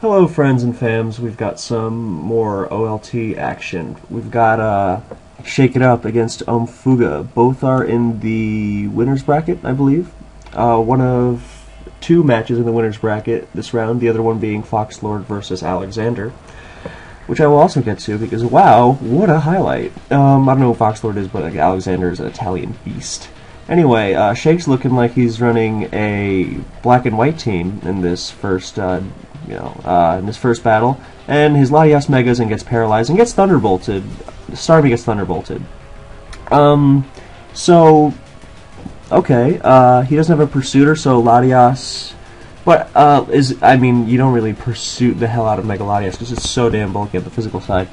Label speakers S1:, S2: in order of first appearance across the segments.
S1: Hello friends and fams, we've got some more OLT action. We've got Shake It Up against Omfuga. Both are in the winner's bracket, I believe. One of two matches in the winner's bracket this round, the other one being Fox Lord versus Alexander, which I will also get to because wow, what a highlight. I don't know who Fox Lord is, but Alexander is an Italian beast. Anyway, Shake's looking like he's running a black and white team in this first in this first battle, and his Latias megas and gets paralyzed and gets thunderbolted. Tsunami gets thunderbolted. He doesn't have a pursuiter, so Latias, but you don't really pursue the hell out of Mega Latias because it's so damn bulky on the physical side.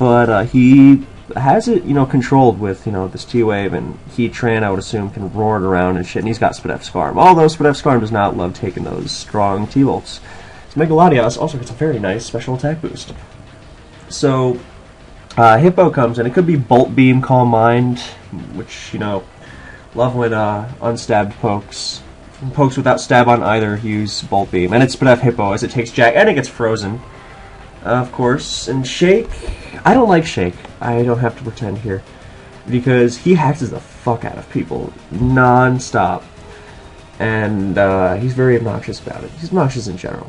S1: But he has it, controlled with, this T-Wave, and Heatran, I would assume, can roar it around and shit, and he's got Spadef Scarm. Although Spadef Scarm does not love taking those strong T-Volts. Mega Latias also gets a very nice special attack boost. So, Hippo comes in. It could be Bolt Beam, Calm Mind, which, love when unstabbed pokes without stab on either use Bolt Beam. And it's Spadef Hippo as it takes Jack, and it gets frozen, of course. And Shake, I don't like Shake. I don't have to pretend here. Because he hacks the fuck out of people non-stop. And he's very obnoxious about it. He's obnoxious in general.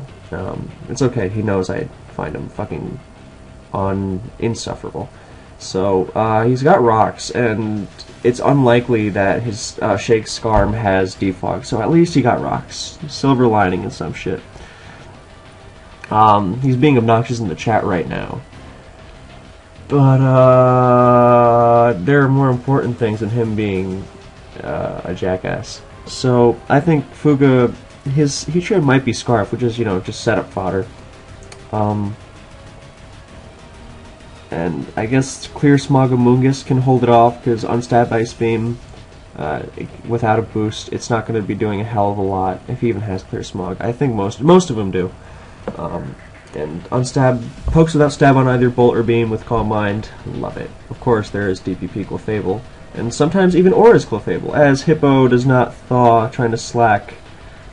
S1: It's okay, he knows I find him fucking insufferable. So, he's got rocks, and it's unlikely that his Shake Scarm has defog, so at least he got rocks. Silver lining and some shit. He's being obnoxious in the chat right now. But, there are more important things than him being a jackass. So, I think Fuga, his Heatran might be Scarf, which is, just setup fodder. And I guess Clear Smog Amoonguss can hold it off, because Unstab Ice Beam, without a boost, it's not going to be doing a hell of a lot, if he even has Clear Smog. I think most of them do. And Unstab, pokes without stab on either Bolt or Beam with Calm Mind, love it. Of course, there is DPP Clefable, and sometimes even Aura's Clefable, as Hippo does not thaw, trying to slack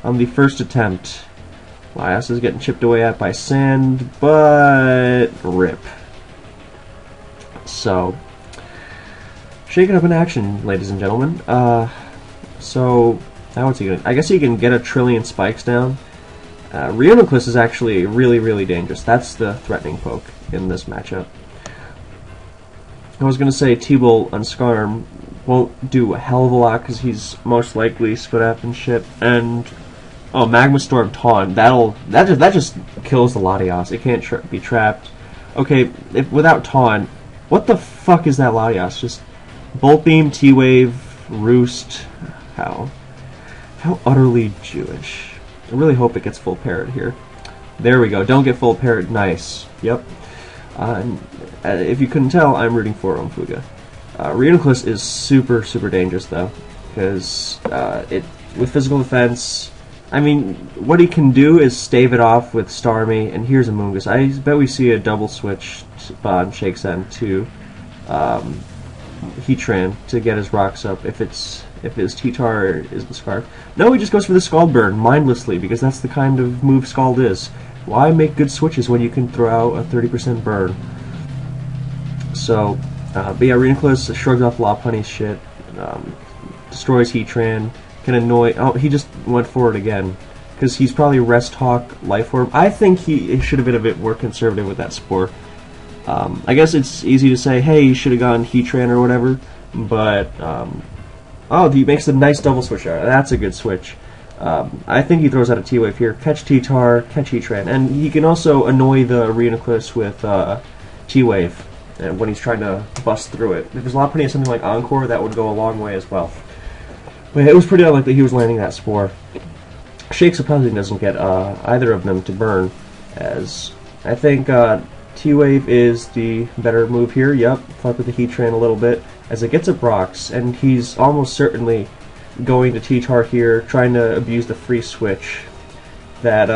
S1: on the first attempt. Latias is getting chipped away at by sand, but rip. So, Shake It Up in action, ladies and gentlemen. So, now what's he gonna? I guess he can get a trillion spikes down. Reuniclus is actually really, really dangerous. That's the threatening poke in this matchup. I was gonna say T-Bolt on Scarm won't do a hell of a lot because he's most likely Spadef and shit. And Magma Storm Taunt, that just kills the Latias. It can't be trapped. Okay, without Taunt, what the fuck is that Latias? Just Bolt Beam, T-Wave, Roost. How utterly Jewish. I really hope it gets full parrot here. There we go. Don't get full parrot. Nice. Yep. If you couldn't tell, I'm rooting for Omfuga. Reuniclus is super, super dangerous though, because with physical defense, what he can do is stave it off with Starmie, and here's Amoonguss. I bet we see a double switch on Shake's end to Heatran to get his rocks up if his T-Tar is the Scarf. No, he just goes for the Scald Burn mindlessly because that's the kind of move Scald is. Why make good switches when you can throw out a 30% burn? So, but yeah, Reuniclus shrugs off Lopunny's shit, destroys Heatran, can annoy. Oh, he just went forward again because he's probably Rest Hawk Life Orb. I think he should have been a bit more conservative with that Spore. I guess it's easy to say, hey, you should have gone Heatran or whatever, but he makes a nice double switch out. That's a good switch. I think he throws out a T-Wave here. Catch T-Tar, catch Heatran, and he can also annoy the Reuniclus with T-Wave when he's trying to bust through it. If his Lopunny has something like Encore, that would go a long way as well. But it was pretty unlikely he was landing that Spore. Shake surprisingly doesn't get either of them to burn, as I think T-Wave is the better move here. Yep, fuck with the Heatran a little bit, as it gets up rocks, and he's almost certainly going to T-Tar here, trying to abuse the free switch that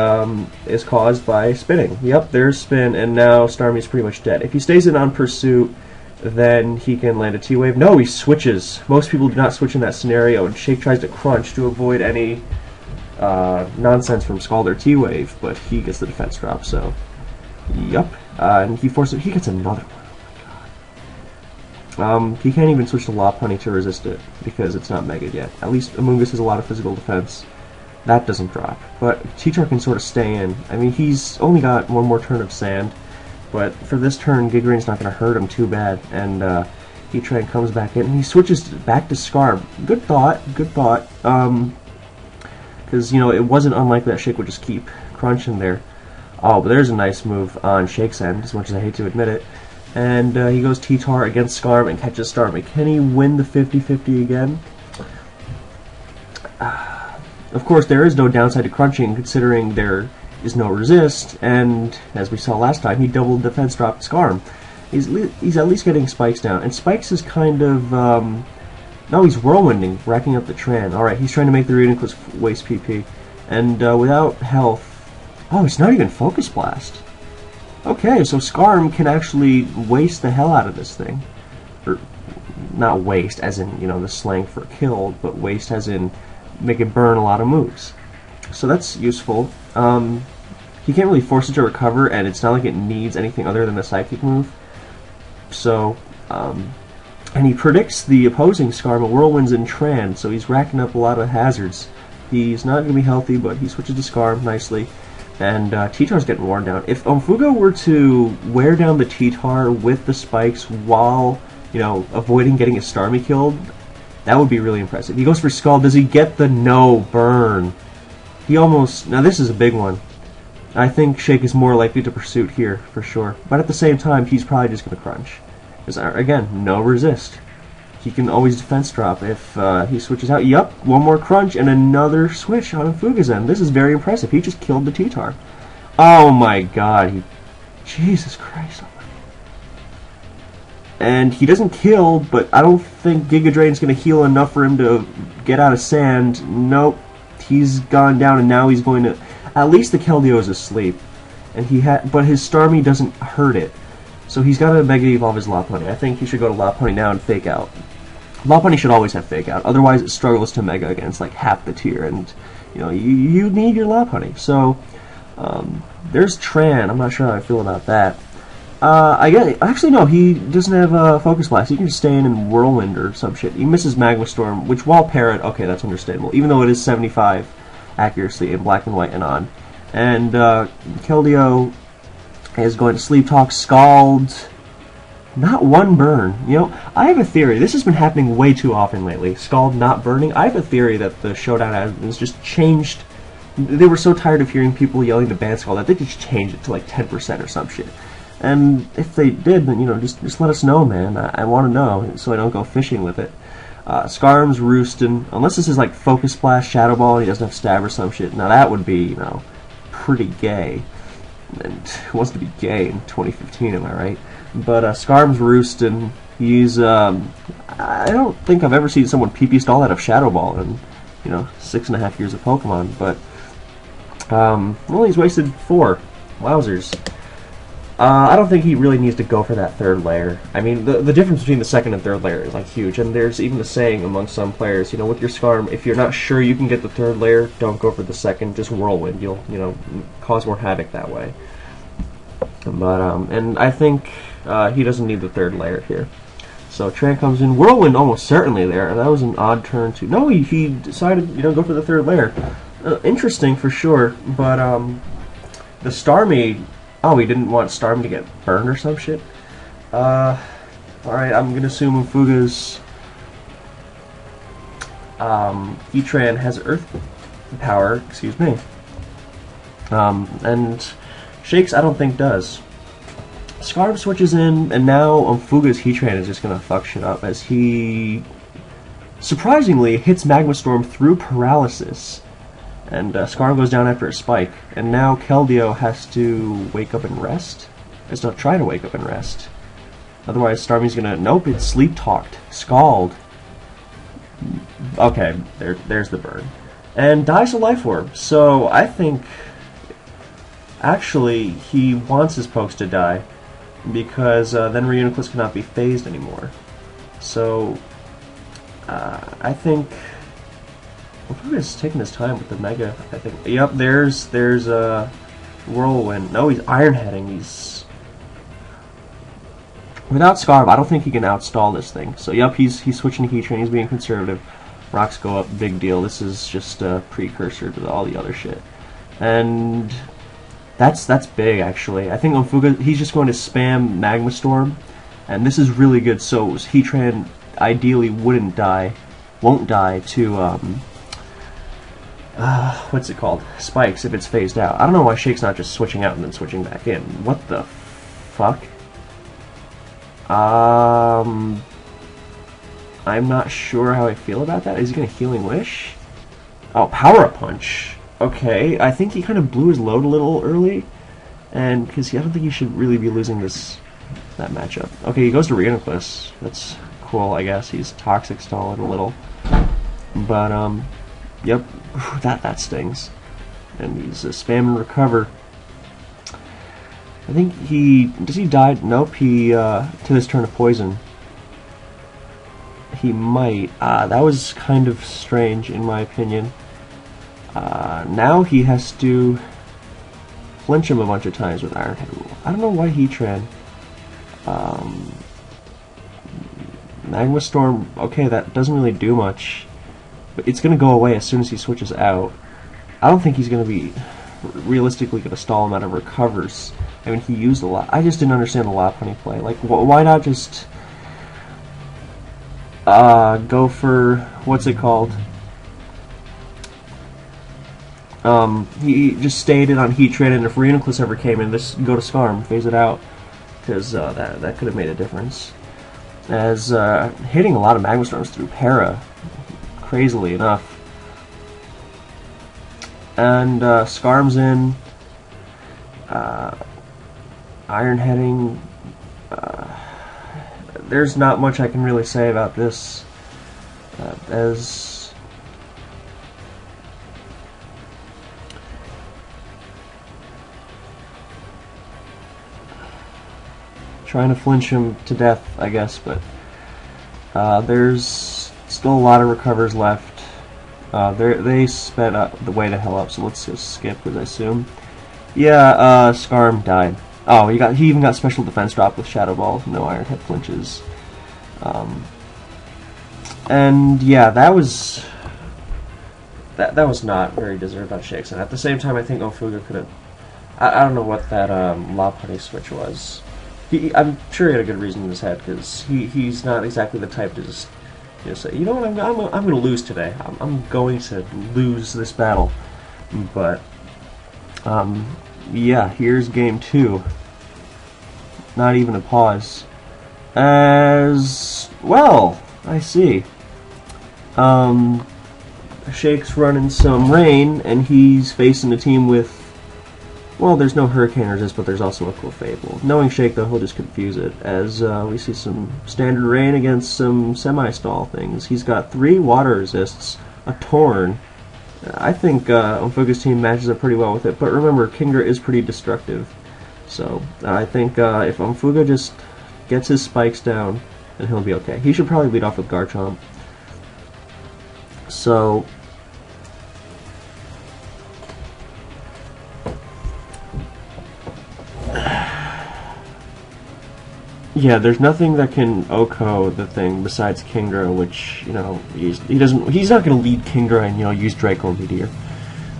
S1: is caused by spinning. Yep, there's spin, and now Starmie's pretty much dead. If he stays in on pursuit, then he can land a T-Wave. No, he switches. Most people do not switch in that scenario, and Shake tries to crunch to avoid any nonsense from Scald or T-Wave, but he gets the defense drop, so yup. And he gets another one. He can't even switch to Lopunny to resist it, because it's not Mega yet. At least Amoonguss has a lot of physical defense. That doesn't drop. But T-Tar can sort of stay in. I mean, he's only got one more turn of Sand, but for this turn, Gigadrain's not going to hurt him too bad, and Heatran comes back in, and he switches back to Scarf. Good thought, because, you know, it wasn't unlikely that Shake would just keep crunching there. Oh, but there's a nice move on Shake's end, as much as I hate to admit it. And he goes T-Tar against Skarm and catches Starmie. Can he win the 50-50 again? Of course, there is no downside to crunching, considering there is no resist, and as we saw last time, he doubled defense dropped Skarm. He's at least getting Spikes down, and Spikes is kind of, no, he's whirlwinding, racking up the Tran. Alright, he's trying to make the Reuniclus waste PP, and without health, oh, it's not even Focus Blast. Okay, so Skarm can actually waste the hell out of this thing. Or, not waste as in, you know, the slang for killed, but waste as in make it burn a lot of moves. So that's useful. He can't really force it to recover, and it's not like it needs anything other than a Psychic move. So, and he predicts the opposing Skarm Whirlwinds and Tran, so he's racking up a lot of hazards. He's not going to be healthy, but he switches to Skarm nicely. And T-Tar's getting worn down. If Omfuga were to wear down the T-Tar with the Spikes while, you know, avoiding getting his Starmie killed, that would be really impressive. He goes for Skull. Does he get the no burn? He almost... Now this is a big one. I think Shake is more likely to pursue it here, for sure. But at the same time, he's probably just going to crunch. Because, again, no resist. He can always defense drop if he switches out. Yup, one more crunch and another switch on Omfuga's end. This is very impressive. He just killed the T-Tar. Oh my god. Jesus Christ. And he doesn't kill, but I don't think Giga Drain's going to heal enough for him to get out of Sand. Nope. He's gone down, and now he's going to... At least the Keldeo is asleep. And but his Starmie doesn't hurt it. So he's got to Mega Evolve his Lopunny. I think he should go to Lopunny now and Fake Out. Lopunny should always have Fake Out. Otherwise, it struggles to Mega against like half the tier, and you know you need your Lopunny. So there's Tran. I'm not sure how I feel about that. I guess actually no, he doesn't have a Focus Blast. He can just stay in and Whirlwind or some shit. He misses Magma Storm, which while Parrot, okay, that's understandable. Even though it is 75 accuracy in Black and White and on, and Keldeo is going to Sleep Talk, Scald. Not one burn. You know, I have a theory. This has been happening way too often lately. Scald not burning. I have a theory that the Showdown has just changed. They were so tired of hearing people yelling to ban Scald that they just changed it to like 10% or some shit. And if they did, then, you know, just let us know, man. I want to know so I don't go fishing with it. Skarm's roosting. Unless this is like Focus Blast, Shadow Ball, and he doesn't have Stab or some shit. Now that would be, you know, pretty gay. And who wants to be gay in 2015, am I right? But Skarm's roosting. He's, I don't think I've ever seen someone PP stall out of Shadow Ball in, you know, 6.5 years of Pokemon. But, well, he's wasted 4. Wowzers. I don't think he really needs to go for that third layer. I mean, the difference between the second and third layer is like huge, and there's even a saying among some players, you know, with your Skarm, if you're not sure you can get the third layer, don't go for the second, just Whirlwind. You'll, you know, cause more havoc that way. But, and I think he doesn't need the third layer here. So Tran comes in, Whirlwind almost certainly there. That was an odd turn to... No, he decided, you know, go for the third layer. Interesting for sure, but the Starmie... Oh, he didn't want Starmie to get burned or some shit? Alright, I'm gonna assume Omfuga's Heatran has Earth power, excuse me. And Shake's I don't think does. Scarf switches in, and now Omfuga's Heatran is just gonna fuck shit up as he surprisingly hits Magma Storm through Paralysis. And Scarf goes down after a Spike, and now Keldeo has to wake up and rest? Has to try to wake up and rest. Otherwise Starmie's gonna... Nope, it's Sleep Talked. Scald. Okay, there's the burn. And dies a Life Orb, so I think... Actually, he wants his pokes to die, because then Reuniclus cannot be phased anymore. So, I think... Omfuga's taking his time with the Mega, I think. Yep, there's Whirlwind. No, he's Iron Heading. He's... Without Scarf, I don't think he can outstall this thing. So, yep, he's switching to Heat Train. He's being conservative. Rocks go up, big deal. This is just a precursor to all the other shit. And that's big, actually. I think Omfuga, he's just going to spam Magma Storm. And this is really good, so Heat Train ideally won't die to, what's it called? Spikes, if it's phased out. I don't know why Shake's not just switching out and then switching back in. What the fuck? I'm not sure how I feel about that. Is he gonna Healing Wish? Oh, Power Up Punch. Okay, I think he kind of blew his load a little early, and because I don't think he should really be losing that matchup. Okay, he goes to Reinoclus. That's cool, I guess. He's Toxic Stalling a little, but yep, that stings. And he's Spam and Recover. I think does he die? Nope. He to this turn of Poison. He might. That was kind of strange, in my opinion. Now he has to flinch him a bunch of times with Iron Head Rule. I don't know why Heat Train. Magma Storm, okay, that doesn't really do much. But it's going to go away as soon as he switches out. I don't think he's going to be realistically going to stall him out of recovers. I mean, he used a lot. I just didn't understand the Lopunny play. Like, why not just go for, what's it called? He just stayed in on Heat Train, and if Reinoclus ever came in, just go to Scarm, phase it out, because that could have made a difference. As hitting a lot of Magma Storms through Para, crazily enough. And Scarm's in, Iron Heading. There's not much I can really say about this. As trying to flinch him to death, I guess, but there's still a lot of recovers left. They sped up the way to hell up, so let's just skip, because I assume. Yeah, Scarm died. Oh, he even got special defense drop with Shadow Ball, no Iron Head flinches. And yeah, that was not very deserved on Shakes. And at the same time, I think Omfuga could have. I don't know what that Lopunny switch was. I'm sure he had a good reason in his head, because he's not exactly the type to just say, you know what, I'm going to lose today. I'm going to lose this battle. But yeah, here's game 2. Not even a pause. As well, I see. Shake's running some rain, and he's facing a team with, well, there's no Hurricane Resist, but there's also a Clefable. Knowing Shake, though, he'll just confuse it, as we see some standard rain against some semi-stall things. He's got 3 Water Resists, a Torn. I think Omfuga's team matches up pretty well with it, but remember, Kingdra is pretty destructive. So I think if Omfuga just gets his spikes down, then he'll be okay. He should probably lead off with Garchomp. So yeah, there's nothing that can OHKO the thing besides Kingdra, which, you know, he's not going to lead Kingdra and, you know, use Draco Meteor.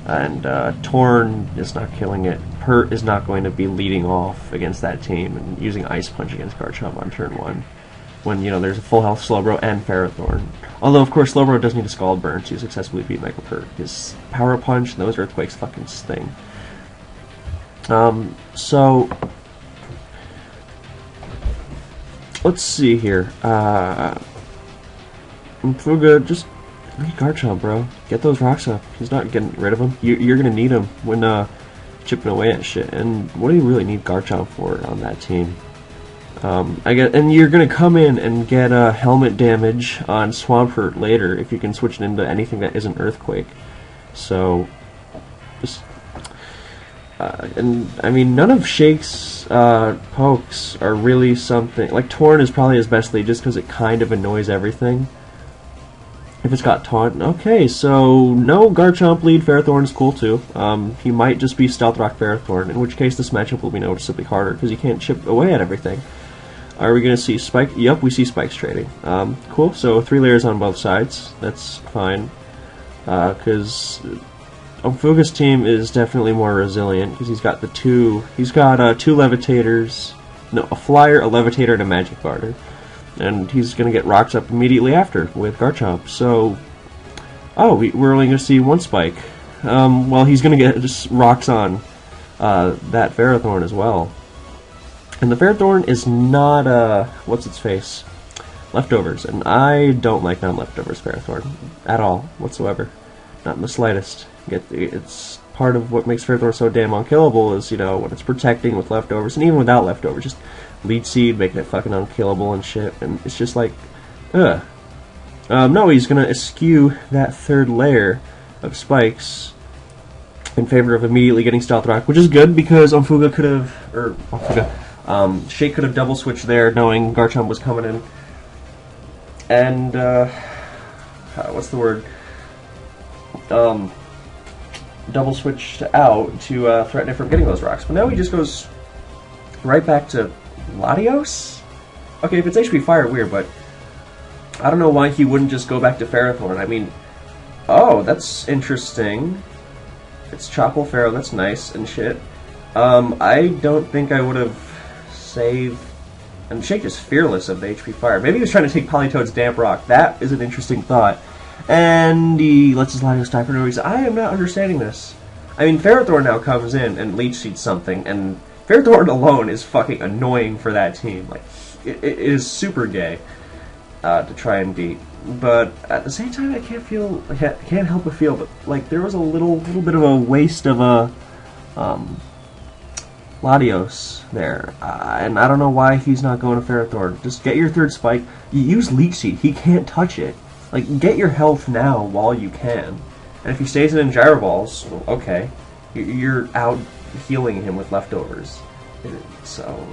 S1: And Torn is not killing it. Pert is not going to be leading off against that team and using Ice Punch against Garchomp on turn 1. When, you know, there's a full health Slowbro and Ferrothorn. Although, of course, Slowbro does need a Scald Burn to successfully beat Mega Pert. His Power Punch and those Earthquakes fucking sting. So let's see here. Omfuga, just lead Garchomp, bro. Get those rocks up. He's not getting rid of them. You're gonna need him when chipping away at shit. And what do you really need Garchomp for on that team? And you're gonna come in and get helmet damage on Swampert later if you can switch it into anything that isn't Earthquake. So, just and I mean, none of Shake's pokes are really something. Like Torn is probably his best lead just because it kind of annoys everything. If it's got taunt, okay, so no Garchomp lead. Ferrothorn is cool too. He might just be Stealth Rock Ferrothorn, in which case this matchup will be noticeably harder because he can't chip away at everything. Are we going to see Spike? Yep, we see Spikes trading. Cool, so 3 layers on both sides. That's fine. Because Omfuga's team is definitely more resilient because he's got two levitators, no, a flyer, a levitator, and a magic barter. And he's going to get rocks up immediately after with Garchomp. So, we're only going to see one Spike. Well, he's going to get just rocks on that Ferrothorn as well. And the Ferrothorn is not, what's its face? Leftovers. And I don't like non-leftovers Ferrothorn at all, whatsoever. Not in the slightest. It's part of what makes Ferrothorn so damn unkillable is, when it's protecting with leftovers, and even without leftovers, just Leech Seed making it fucking unkillable and shit, and it's just like, ugh. No, he's gonna eschew that 3rd layer of spikes in favor of immediately getting Stealth Rock, which is good because Omfuga could have, Shake could have double switched there knowing Garchomp was coming in. And, what's the word? Double switched out to threaten it from getting those rocks. But now he just goes right back to Latios? Okay, if it's HP Fire, weird, but I don't know why he wouldn't just go back to Ferrothorn. I mean, oh, that's interesting. It's Chople Pharaoh, that's nice and shit. I don't think I would have saved... And Shake is fearless of the HP Fire. Maybe he was trying to take Politoed's Damp Rock. That is an interesting thought. And he lets his Latios die for no reason. I am not understanding this. I mean, Ferrothorn now comes in and Leech Seeds something, and Ferrothorn alone is fucking annoying for that team. Like, it is super gay to try and beat. But at the same time, I can't help but feel that like there was a little bit of a waste of a Latios there, and I don't know why he's not going to Ferrothorn. Just get your 3rd spike. You use Leech Seed. He can't touch it. Like, get your health now while you can. And if he stays in Gyro Balls, well, okay, you're out healing him with leftovers. So.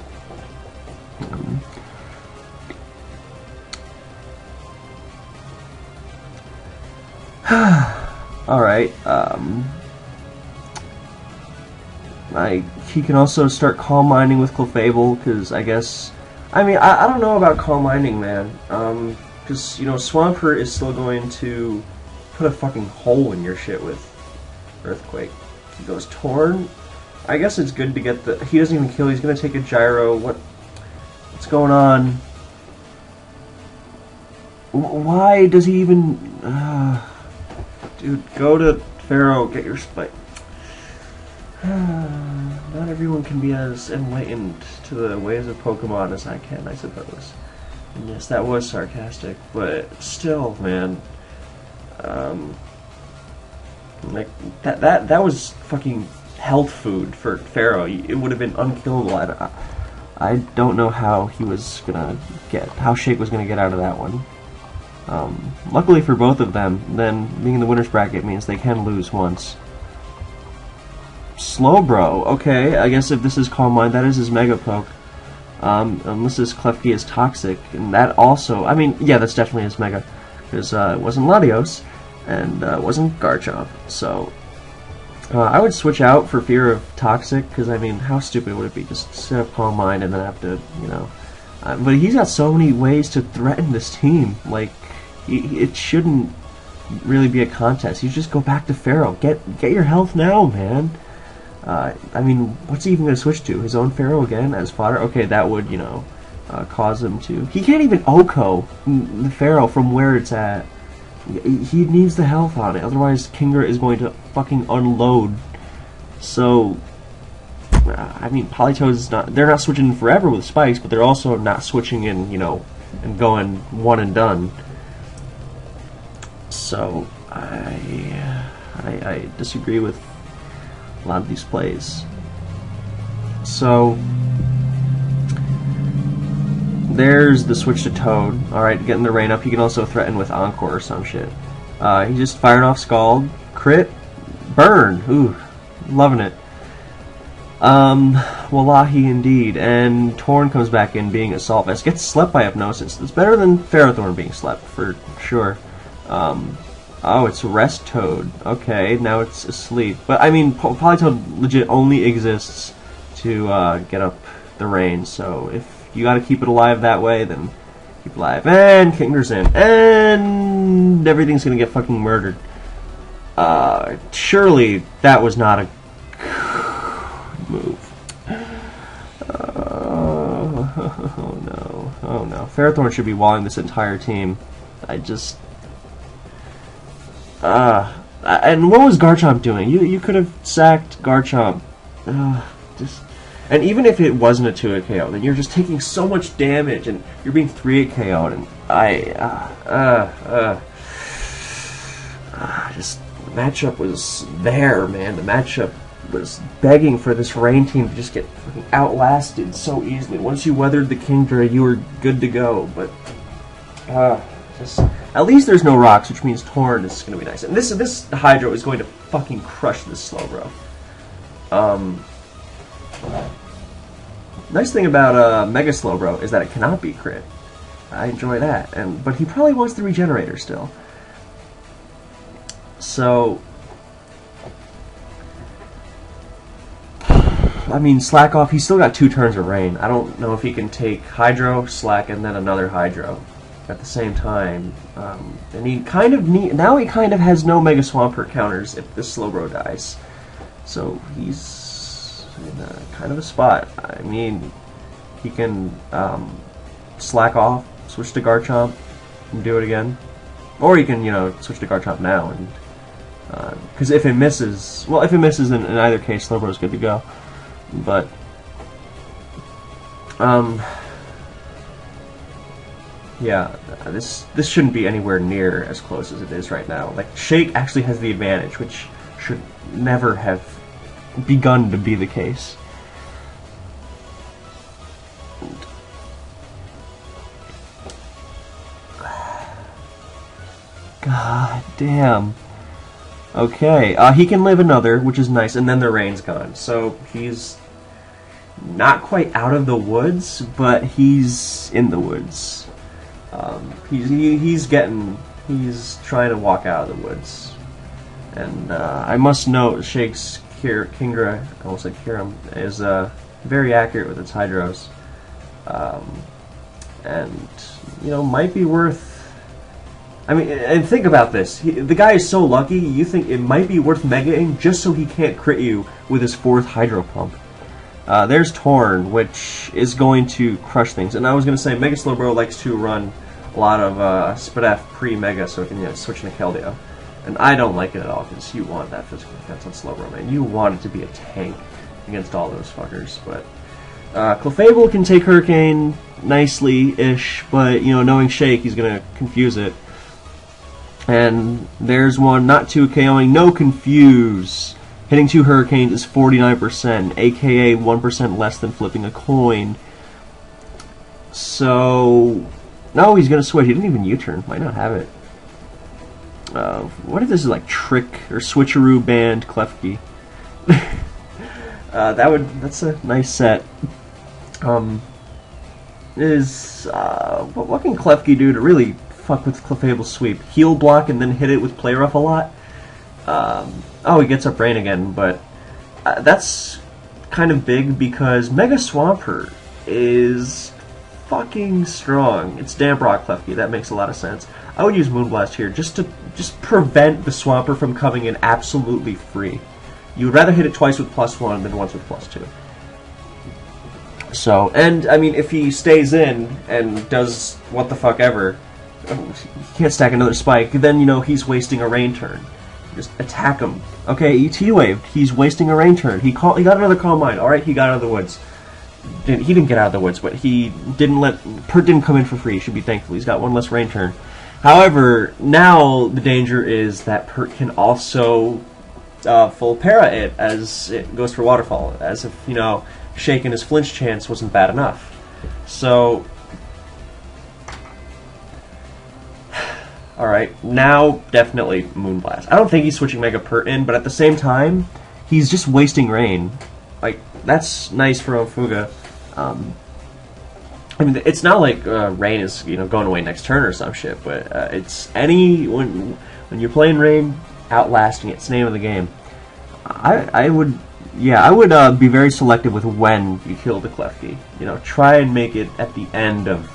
S1: Alright, he can also start Calm Minding with Clefable, because I guess... I mean, I don't know about Calm Minding, man. Because, Swampert is still going to put a fucking hole in your shit with Earthquake. He goes Torn. I guess it's good to get the... He doesn't even kill, he's going to take a Gyro. What's going on? Why does he even... dude, go to Pharaoh, get your spike. Not everyone can be as enlightened to the ways of Pokemon as I can, I suppose. And yes, that was sarcastic, but still, man. Like, that was fucking health food for Pharaoh. It would have been unkillable. I don't know how he was gonna how Shake was gonna get out of that one. Luckily for both of them, then being in the winner's bracket means they can lose once. Slowbro, okay, I guess if this is Calm Mind, that is his Mega Poke. Unless this Klefki is Toxic, and that also, I mean, yeah, that's definitely his Mega, because it wasn't Latios, and it wasn't Garchomp, so I would switch out for fear of Toxic, because, I mean, how stupid would it be, just set up Calm Mind and then have to, but he's got so many ways to threaten this team, like, it shouldn't really be a contest. You just go back to Pharaoh. Get your health now, man. I mean, what's he even going to switch to? His own Pharaoh again as fodder? Okay, that would, cause him to... He can't even Oko the Pharaoh from where it's at. He needs the health on it, otherwise Kingra is going to fucking unload. So, I mean, Politoed's not... They're not switching forever with spikes, but they're also not switching in, and going one and done. So, I disagree with a lot of these plays. So, there's the switch to Toad. Alright, getting the rain up. He can also threaten with Encore or some shit. He just fired off Scald. Crit. Burn. Ooh, loving it. Wallahi indeed. And Torn comes back in being Assault Vest. Gets slept by Hypnosis. It's better than Ferrothorn being slept, for sure. Oh, it's Rest Toad. Okay, now it's asleep. But, I mean, Polytoad legit only exists to get up the range, so if you gotta keep it alive that way, then keep it alive. And Kinger's in. And everything's gonna get fucking murdered. Surely that was not a move. Oh no. Oh no. Ferrothorn should be walling this entire team. I just... and what was Garchomp doing? You could have sacked Garchomp. And even if it wasn't a 2-hit KO, then you're just taking so much damage, and you're being 3-hit KO'd, and just the matchup was there, man. The matchup was begging for this Rain team to just get fucking outlasted so easily. Once you weathered the Kingdra, you were good to go, but just at least there's no rocks, which means Torn is going to be nice. And this Hydro is going to fucking crush this Slowbro. Nice thing about Mega Slowbro is that it cannot be crit. I enjoy that, but he probably wants the Regenerator still. So, I mean, slack off. He's still got 2 turns of Rain. I don't know if he can take Hydro, Slack, and then another Hydro at the same time. And he kind of now he kind of has no Mega Swampert counters if this Slowbro dies. So he's in kind of a spot. I mean, he can slack off, switch to Garchomp, and do it again. Or he can, switch to Garchomp now, and because if it misses, in either case, Slowbro's good to go. But yeah, this shouldn't be anywhere near as close as it is right now. Like, Shake actually has the advantage, which should never have begun to be the case. God damn. Okay, he can live another, which is nice, and then the Rain's gone. So he's not quite out of the woods, but he's in the woods. He's trying to walk out of the woods. And I must note, Shake's Kingdra, I almost said Kyurem, is very accurate with its Hydros. And, might be worth... I mean, and think about this. The guy is so lucky, you think it might be worth Mega-ing just so he can't crit you with his 4th Hydro Pump. There's Torn, which is going to crush things. And I was going to say, Mega Slowbro likes to run a lot of Spadef pre-Mega so it can switch into Keldeo. And I don't like it at all, because you want that physical defense on Slowbro, man. You want it to be a tank against all those fuckers. But Clefable can take Hurricane nicely-ish, but, knowing Shake, he's going to confuse it. And there's one, not 2 KOing, no Confuse. Hitting 2 Hurricanes is 49%, aka 1% less than flipping a coin. So, no, he's going to switch. He didn't even U-turn, might not have it. What if this is like Trick or Switcheroo Band Klefki? That's a nice set. What can Klefki do to really fuck with Clefable's sweep? Heal block and then hit it with Play Rough a lot? Oh, he gets up Rain again, but that's kind of big because Mega Swampert is fucking strong. It's Damp Rock Klefki, that makes a lot of sense. I would use Moonblast here just to prevent the Swampert from coming in absolutely free. You would rather hit it twice with +1 than once with +2. So, and I mean, if he stays in and does what the fuck ever, he can't stack another Spike, then, he's wasting a Rain turn. Just attack him. Okay, ET waved. He's wasting a Rain turn. He got another Calm Mind. Alright, he got out of the woods. He didn't get out of the woods, but he Pert didn't come in for free. He should be thankful. He's got one less Rain turn. However, now the danger is that Pert can also full para it as it goes for Waterfall, as if, Shake and his flinch chance wasn't bad enough. So, alright, now definitely Moonblast. I don't think he's switching Mega Pert in, but at the same time, he's just wasting Rain. Like, that's nice for Omfuga. I mean, it's not like Rain is going away next turn or some shit, but it's when you're playing Rain, outlasting it's the name of the game. I would be very selective with when you kill the Klefki. Try and make it at the end of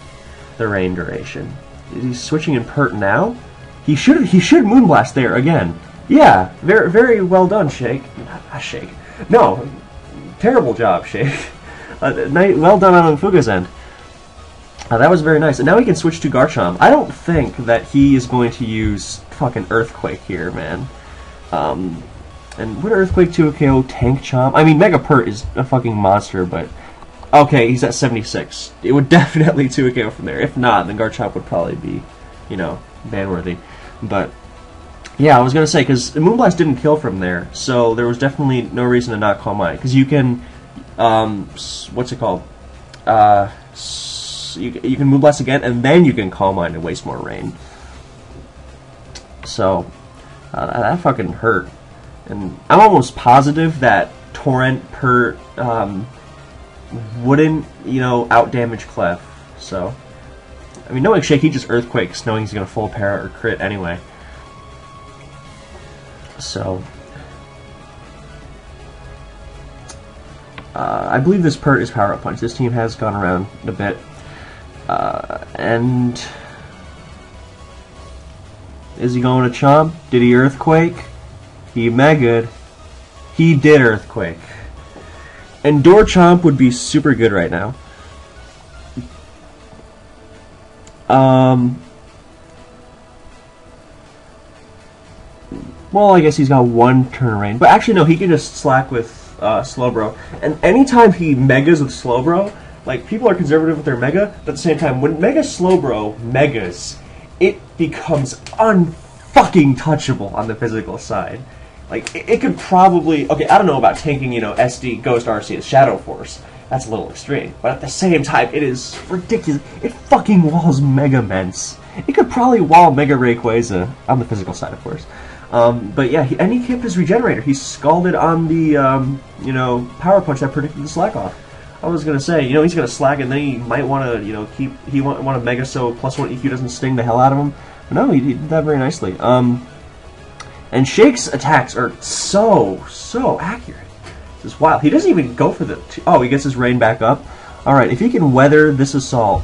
S1: the Rain duration. Is he switching in Pert now? He should Moonblast there again. Yeah, very very well done, Shake. Shake. No, terrible job, Shake. Well done on Omfuga's end. That was very nice. And now he can switch to Garchomp. I don't think that he is going to use fucking Earthquake here, man. And would Earthquake 2 KO Tank Chomp? I mean, Mega Pert is a fucking monster, but... Okay, he's at 76. It would definitely 2 KO from there. If not, then Garchomp would probably be, ban-worthy. But, yeah, I was going to say, because Moonblast didn't kill from there, so there was definitely no reason to not Calm Mind. Because you can... what's it called? You can Moonblast again, and then you can Calm Mind and waste more Rain. So, that fucking hurt. And I'm almost positive that Torrent wouldn't, out-damage Clef. So, I mean, knowing Shake, he just Earthquakes, knowing he's going to full para or crit anyway. So, I believe this Pert is Power Up Punch. This team has gone around a bit. And is he going to Chomp? Did he Earthquake? He Mega'd. He did Earthquake. And Chomp would be super good right now. Well, I guess he's got one turn range. But actually, no, he can just slack with Slowbro. And anytime he Megas with Slowbro, like, people are conservative with their Mega, but at the same time, when Mega Slowbro Megas, it becomes unfucking touchable on the physical side. Like, it could probably... Okay, I don't know about tanking, SD, Ghost, Arceus, Shadow Force. That's a little extreme. But at the same time, it is ridiculous. It fucking walls Mega Ments. It could probably wall Mega Rayquaza, on the physical side, of course. But yeah, and he kept his Regenerator. He scalded on the, Power Punch that predicted the Slack off. I was gonna say, he's gonna slack, and then he might want to, he want to Mega so +1 EQ doesn't sting the hell out of him. But no, he did that very nicely. And Shake's attacks are so accurate. This is wild. He doesn't even go for the... Oh, he gets his Rain back up. Alright, if he can weather this Assault...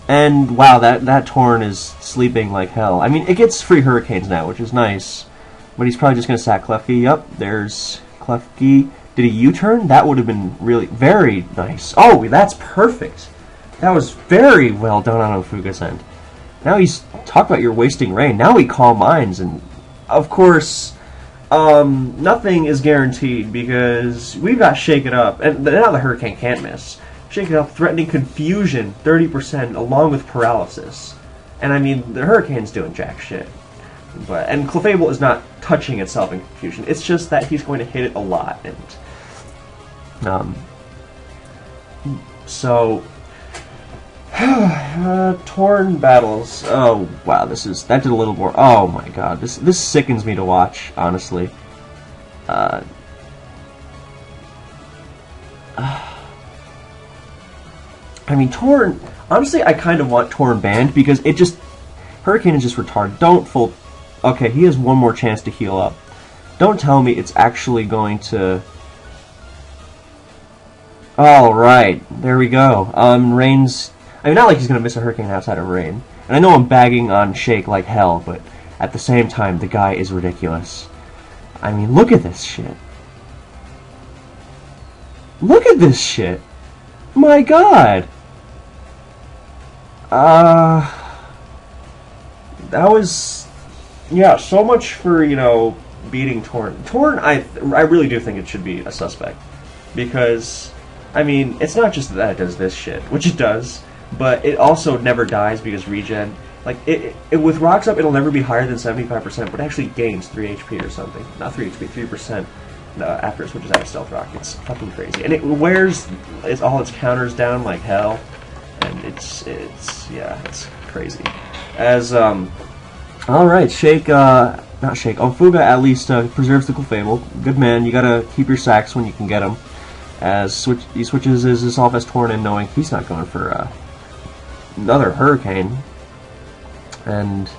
S1: And, wow, that Torn is sleeping like hell. I mean, it gets free Hurricanes now, which is nice. But he's probably just going to sack Klefki. Yup, there's Klefki. Did he U-turn? That would have been really... Very nice. Oh, that's perfect. That was very well done on Omfuga's end. Now he's... Talk about you're wasting Rain. Now he Calm Minds, and... Of course, nothing is guaranteed because we've got Shake It Up, and now the Hurricane can't miss. Shake It Up, threatening Confusion, 30%, along with Paralysis. And I mean, the Hurricane's doing jack shit. And Clefable is not touching itself in Confusion. It's just that he's going to hit it a lot. And so... Torn battles. Oh wow, that did a little more. Oh my god, this sickens me to watch, honestly. I mean, Torn. Honestly, I kind of want Torn banned because Hurricane is just retarded. Don't full. Okay, he has one more chance to heal up. Don't tell me it's actually going to. All right, there we go. Rain's. I mean, not like he's going to miss a Hurricane outside of Rain. And I know I'm bagging on Shake like hell, but at the same time, the guy is ridiculous. I mean, look at this shit. Look at this shit. My god. That was... Yeah, so much for, beating Torn. Torn, I really do think it should be a suspect. Because, I mean, it's not just that it does this shit, which it does, but it also never dies because regen. Like, with Rocks Up, it'll never be higher than 75%, but it actually gains 3 HP or something. Not 3 HP, 3% after it switches out of Stealth Rock. It's fucking crazy. And it wears all its counters down like hell, and it's crazy. As, alright, Shake, not Shake, Omfuga at least preserves the Clefable. Good man, you gotta keep your sacks when you can get them. As he switches his off as Torn in, knowing he's not going for another Hurricane. And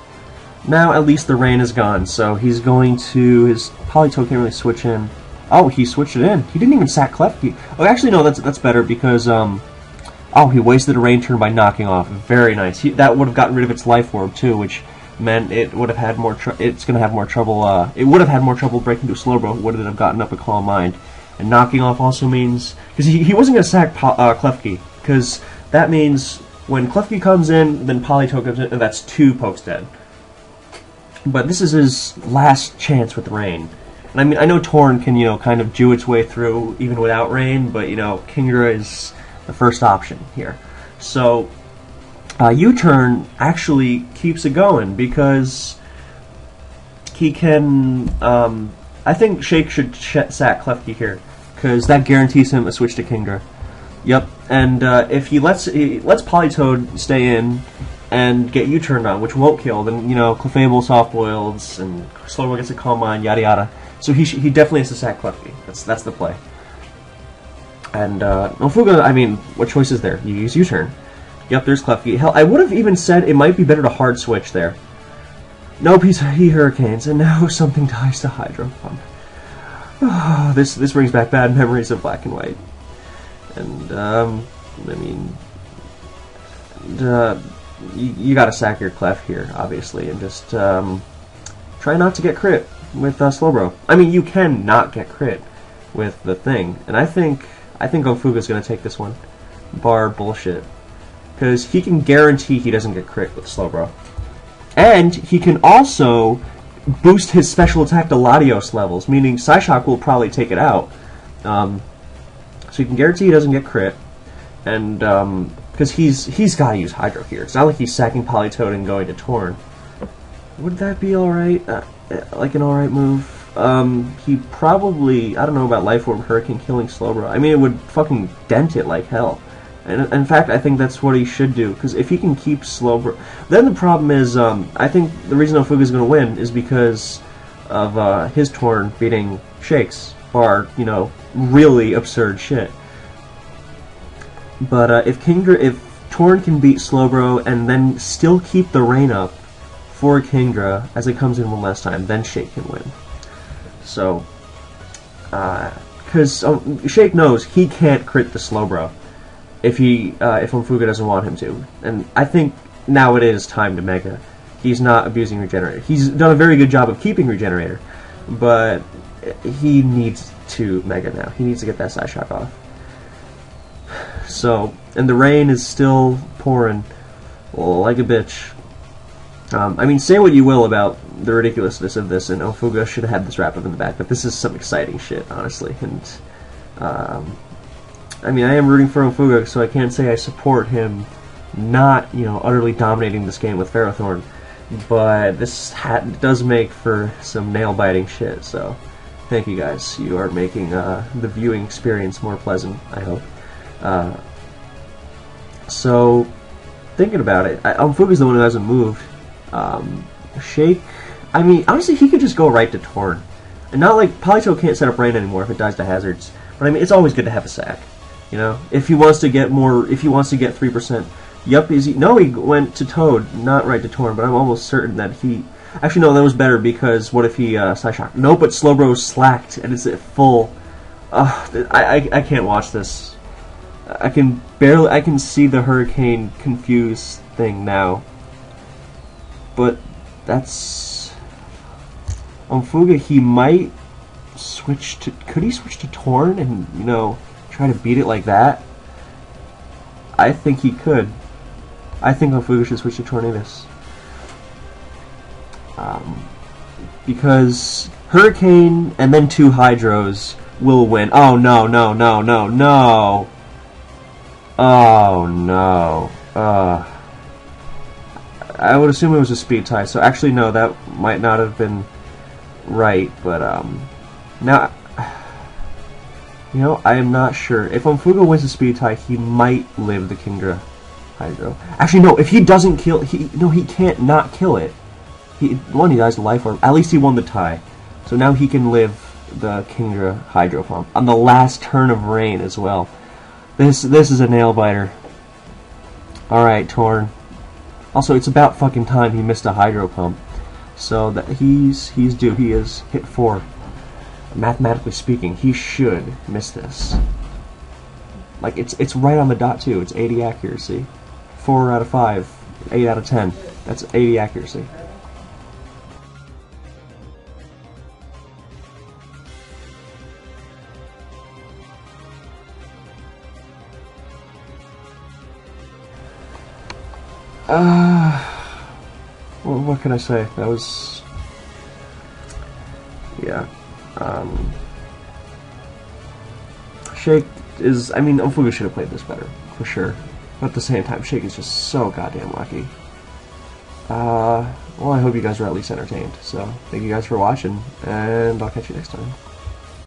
S1: now at least the rain is gone, so he's going to... His Politoed can't really switch in. Oh, he switched it in. He didn't even sack Klefki. Oh, actually, no, that's better because, oh, he wasted a rain turn by knocking off. Very nice. That would have gotten rid of its Life Orb, too, which meant it would have had more it's going to have more trouble, it would have had more trouble breaking through Slowbro, would it have gotten up a Calm Mind. And knocking off also means... Because he wasn't going to sack Klefki, because that means when Klefki comes in, then Politoed comes in, and that's 2 pokes dead. But this is his last chance with rain. And I mean, I know Torn can, you know, kind of Jew its way through even without rain, but, you know, Kingdra is the first option here. So, U-turn actually keeps it going because he can, I think Shake should sack Klefki here, because that guarantees him a switch to Kingdra. Yep, and if he lets Politoed stay in and get U-turned on, which won't kill, then, you know, Clefable soft-boiled, and Slowbro gets a Calm Mind, yada yada. So he definitely has to sack Klefki. That's the play. And Omfuga, I mean, what choice is there? You use U-turn. Yep, there's Klefki. Hell, I would have even said it might be better to hard switch there. Nope, he Hurricanes, and now something dies to Hydro Pump. Oh, this brings back bad memories of Black and White. And I mean, you gotta sack your Clef here, obviously, and just try not to get crit with Slowbro. I mean, you can not get crit with the thing, and I think Omfuga's gonna take this one, bar bullshit, because he can guarantee he doesn't get crit with Slowbro, and he can also boost his special attack to Latios levels, meaning Psyshock will probably take it out. So he can guarantee he doesn't get crit, and because he's got to use Hydro here. It's not like he's sacking Politoed and going to Torn. Would that be alright? Like an alright move? He probably, I don't know about Life Orb Hurricane killing Slowbro. I mean, it would fucking dent it like hell. And in fact, I think that's what he should do, because if he can keep Slowbro... Then the problem is, I think the reason Omfuga's going to win is because of his Torn beating Shake's, bar, you know, really absurd shit. But if Torn can beat Slowbro and then still keep the rain up for Kingdra as it comes in one last time, then Shake can win. So, because Shake knows he can't crit the Slowbro if Omfuga doesn't want him to, and I think now it is time to Mega. He's not abusing Regenerator. He's done a very good job of keeping Regenerator, but he needs to Mega now. He needs to get that Psyshock off. So, and the rain is still pouring like a bitch. I mean, say what you will about the ridiculousness of this, and Omfuga should have had this wrap up in the back, but this is some exciting shit, honestly. And I mean, I am rooting for Omfuga, so I can't say I support him not, you know, utterly dominating this game with Ferrothorn, but this does make for some nail-biting shit, so thank you guys. You are making the viewing experience more pleasant, I hope. So, thinking about it, Omfuga's the one who hasn't moved. Shake, I mean, honestly, he could just go right to Torn. And not like, Politoed can't set up rain anymore if it dies to hazards, but I mean, it's always good to have a sack. You know, if he wants to get more, if he wants to get 3%, yup, no, he went to Toad, not right to Torn, but I'm almost certain that he, actually no, that was better, because what if he, Psyshock? Nope, but Slowbro slacked, and it's at full. I can't watch this. I can see the Hurricane confused thing now. But that's Omfuga, he might switch to, could he switch to Torn and, you know, try to beat it like that? I think he could. I think Omfuga should switch to Tornadus. Because Hurricane and then 2 Hydros will win. Oh no, no, no, no, no. Oh no. I would assume it was a speed tie, so actually no, that might not have been right, but now, you know, I am not sure. If Omfuga wins the speed tie, he might live the Kingdra Hydro. Actually no, if he doesn't kill, he can't not kill it. He dies to Life Orb. At least he won the tie. So now he can live the Kingdra Hydro Pump on the last turn of rain as well. This is a nail biter. Alright, Torn. Also, it's about fucking time he missed a hydro pump. So that he's due. He is hit 4. Mathematically speaking, he should miss this. Like, it's right on the dot, too. It's 80 accuracy. 4 out of 5. 8 out of 10. That's 80 accuracy. Well, what can I say? That was... Yeah. Shake is... I mean, Omfuga should have played this better, for sure. But at the same time, Shake is just so goddamn lucky. Well, I hope you guys are at least entertained. So, thank you guys for watching, and I'll catch you next time.